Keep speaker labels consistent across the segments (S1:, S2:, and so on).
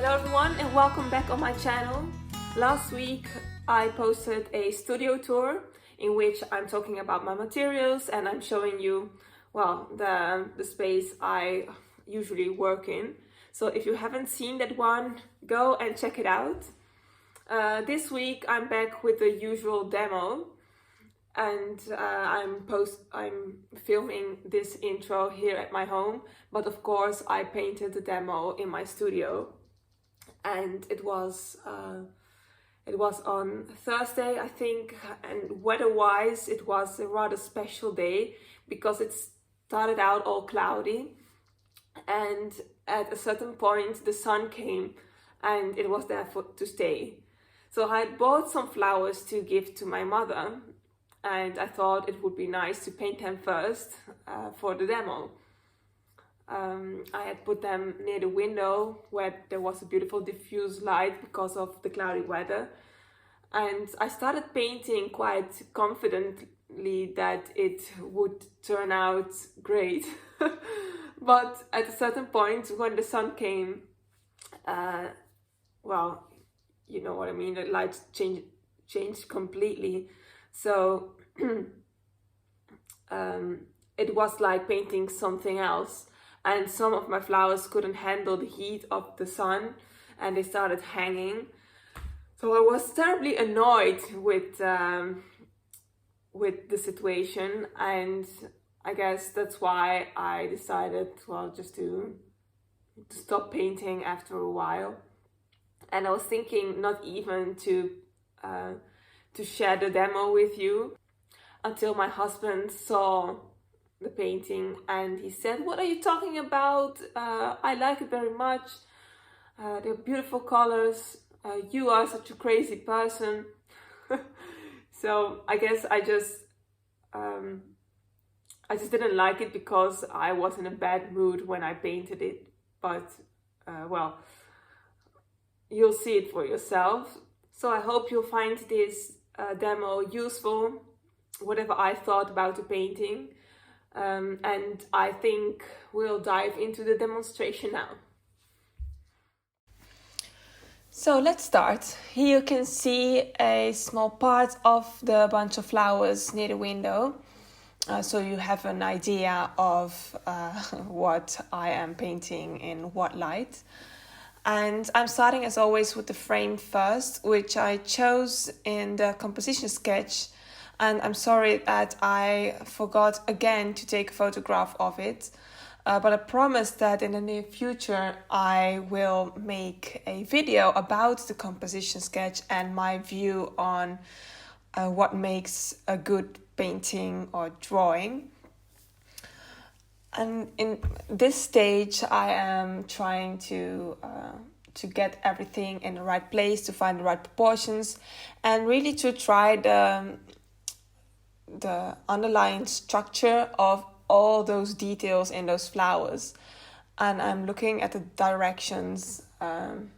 S1: Hello everyone and welcome back on my channel. Last week I posted a studio tour in which I'm talking about my materials and I'm showing you, well, the space I usually work in. So if you haven't seen that one, go and check it out. This week I'm back with the usual demo and I'm filming this intro here at my home, but of course I painted the demo in my studio. And it was on Thursday, I think, and weather-wise it was a rather special day because it started out all cloudy and at a certain point the sun came and it was there to stay. So I had bought some flowers to give to my mother and I thought it would be nice to paint them first for the demo. I had put them near the window where there was a beautiful diffuse light because of the cloudy weather, and I started painting quite confidently that it would turn out great. But at a certain point when the sun came, well, you know what I mean, the light changed completely. So it was like painting something else. And some of my flowers couldn't handle the heat of the sun and they started hanging. So I was terribly annoyed with the situation, and I guess that's why I decided, well, just to stop painting after a while. And I was thinking not even to share the demo with you until my husband saw the painting and he said, "What are you talking about? I like it very much. They're beautiful colors. You are such a crazy person." So I guess I just didn't like it because I was in a bad mood when I painted it. But well, you'll see it for yourself. So I hope you'll find this demo useful, whatever I thought about the painting. And I think we'll dive into the demonstration now. So let's start. Here you can see a small part of the bunch of flowers near the window. So you have an idea of what I am painting in what light. And I'm starting as always with the frame first, which I chose in the composition sketch. And I'm sorry that I forgot again to take a photograph of it. But I promise that in the near future I will make a video about the composition sketch and my view on what makes a good painting or drawing. And in this stage I am trying to get everything in the right place, to find the right proportions, and really to try the underlying structure of all those details in those flowers. And I'm looking at the directions, kind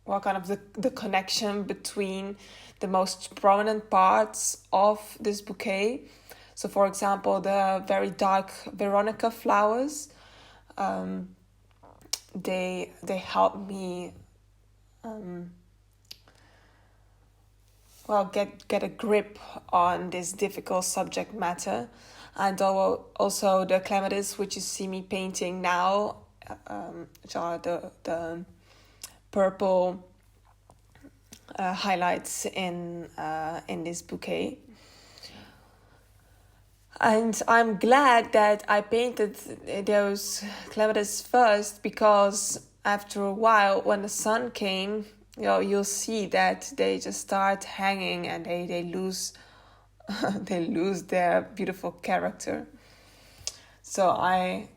S1: of the connection between the most prominent parts of this bouquet. So for example, the very dark Veronica flowers, they help me get a grip on this difficult subject matter. And also the clematis, which you see me painting now, which are the purple highlights in this bouquet. And I'm glad that I painted those clematis first, because after a while, when the sun came, you'll see that they just start hanging and they lose they lose their beautiful character. So I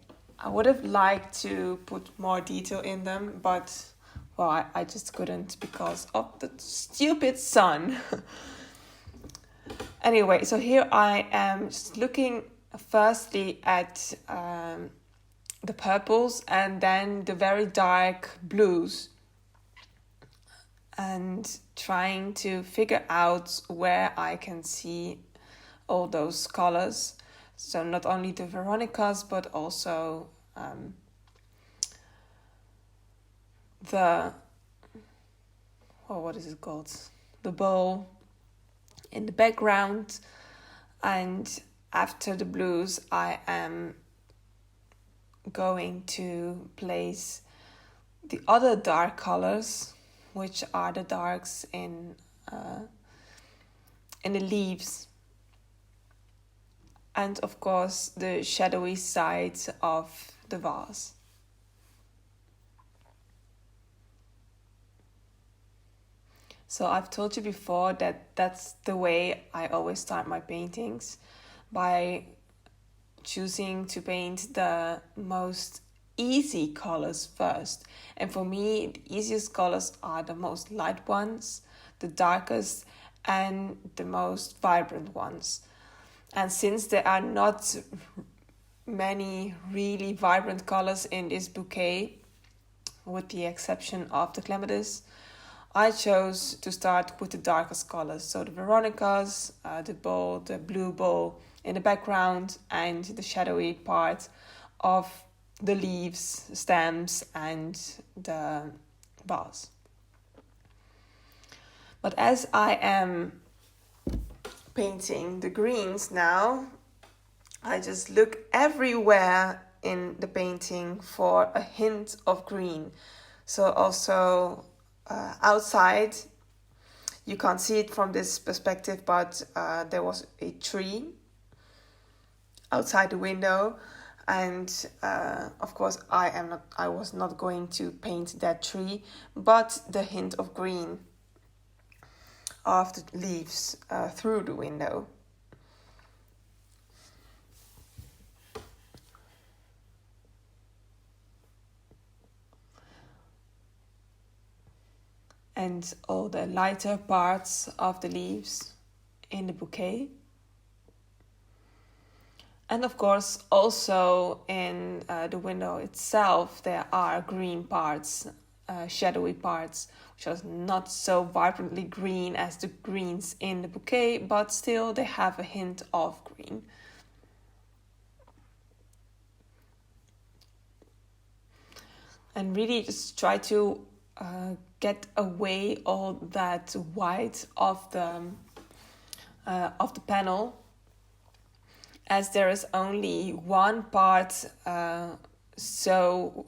S1: would have liked to put more detail in them, but well, I just couldn't because of the stupid sun. Anyway, so here I am just looking firstly at the purples and then the very dark blues, and trying to figure out where I can see all those colors. So not only the Veronicas, but also the, what is it called? The bowl in the background, and after the blues I am going to place the other dark colors, which are the darks in the leaves, and of course the shadowy sides of the vase. So I've told you before that that's the way I always start my paintings, by choosing to paint the most easy colors first. And for me, the easiest colors are the most light ones, the darkest, and the most vibrant ones. And since there are not many really vibrant colors in this bouquet, with the exception of the clematis, I chose to start with the darkest colors. So the veronicas, the blue bowl in the background, and the shadowy part of the leaves, stems, and the vase. But as I am painting the greens now, I just look everywhere in the painting for a hint of green. So also outside, you can't see it from this perspective, but there was a tree outside the window, and of course I was not going to paint that tree, but the hint of green of the leaves through the window. And all the lighter parts of the leaves in the bouquet. And of course, also in the window itself, there are green parts, shadowy parts, which are not so vibrantly green as the greens in the bouquet, but still they have a hint of green. And really just try to get away all that white of the panel, as there is only one part so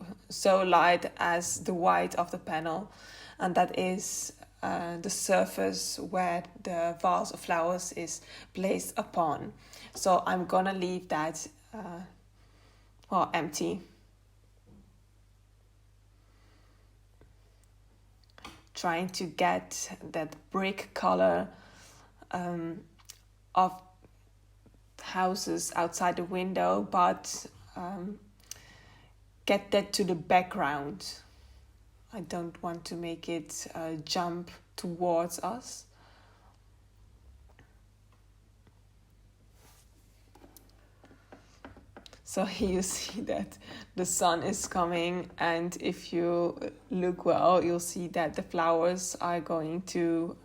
S1: light as the white of the panel, and that is the surface where the vase of flowers is placed upon. So I'm gonna leave that empty. Trying to get that brick color of houses outside the window, but get that to the background. I don't want to make it jump towards us. So here you see that the sun is coming, and if you look well, you'll see that the flowers are going to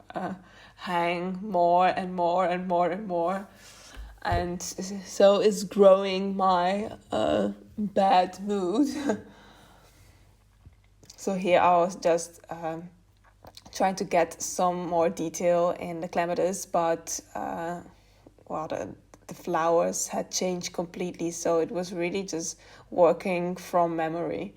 S1: hang more and more and more and more. And so it's growing my bad mood. So here I was just trying to get some more detail in the clematis, but the flowers had changed completely, so it was really just working from memory.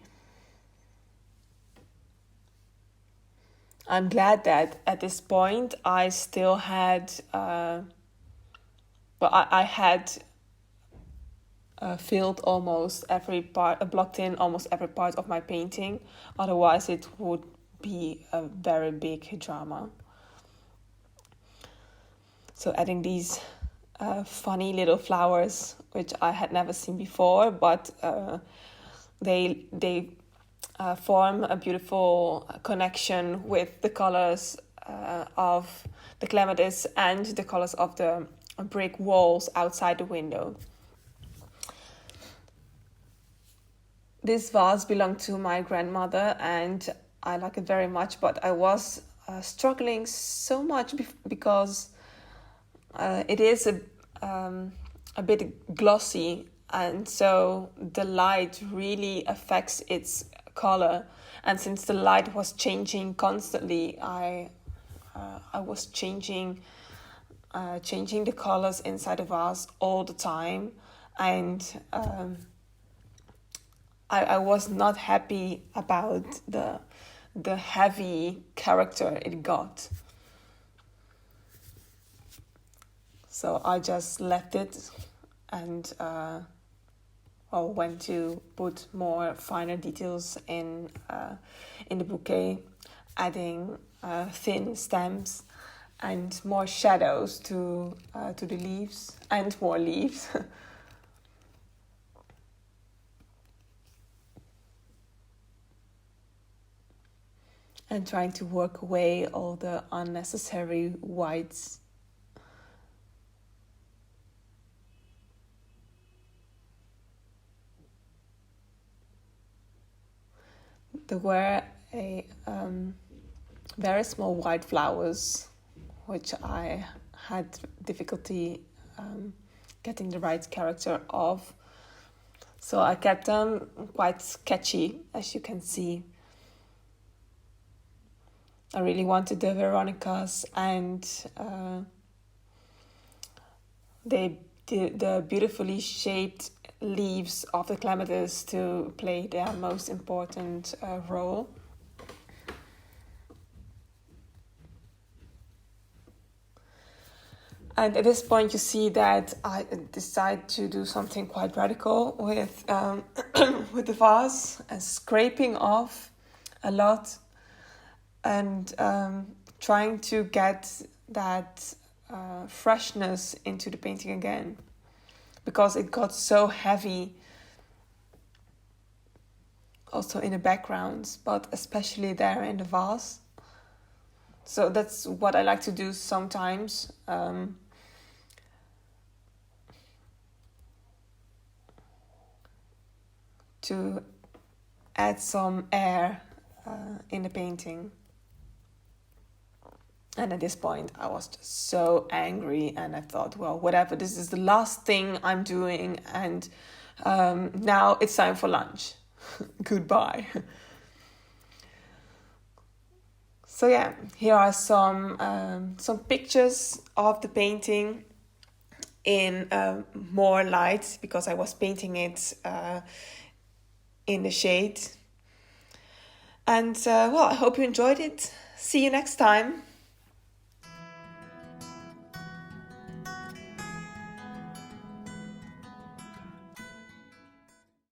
S1: I'm glad that at this point I still had, I had filled almost every part, blocked in almost every part of my painting. Otherwise it would be a very big drama. So adding these funny little flowers, which I had never seen before, but they form a beautiful connection with the colors of the clematis and the colors of the brick walls outside the window. This vase belonged to my grandmother, and I like it very much, but I was struggling so much because it is a bit glossy, and so the light really affects its color, and since the light was changing constantly, I was changing the colors inside the vase all the time, and I was not happy about the heavy character it got. So I just left it and went to put more finer details in the bouquet, adding thin stems and more shadows to the leaves and more leaves. And trying to work away all the unnecessary whites. There were a very small white flowers, which I had difficulty getting the right character of. So I kept them quite sketchy, as you can see. I really wanted the Veronicas and the beautifully shaped leaves of the clematis to play their most important role. And at this point you see that I decide to do something quite radical with with the vase and scraping off a lot and trying to get that freshness into the painting again, because it got so heavy also in the backgrounds, but especially there in the vase. So that's what I like to do sometimes. To add some air in the painting. And at this point, I was just so angry, and I thought, well, whatever, this is the last thing I'm doing, and now it's time for lunch. Goodbye. So yeah, here are some pictures of the painting in more light, because I was painting it in the shade. And I hope you enjoyed it. See you next time.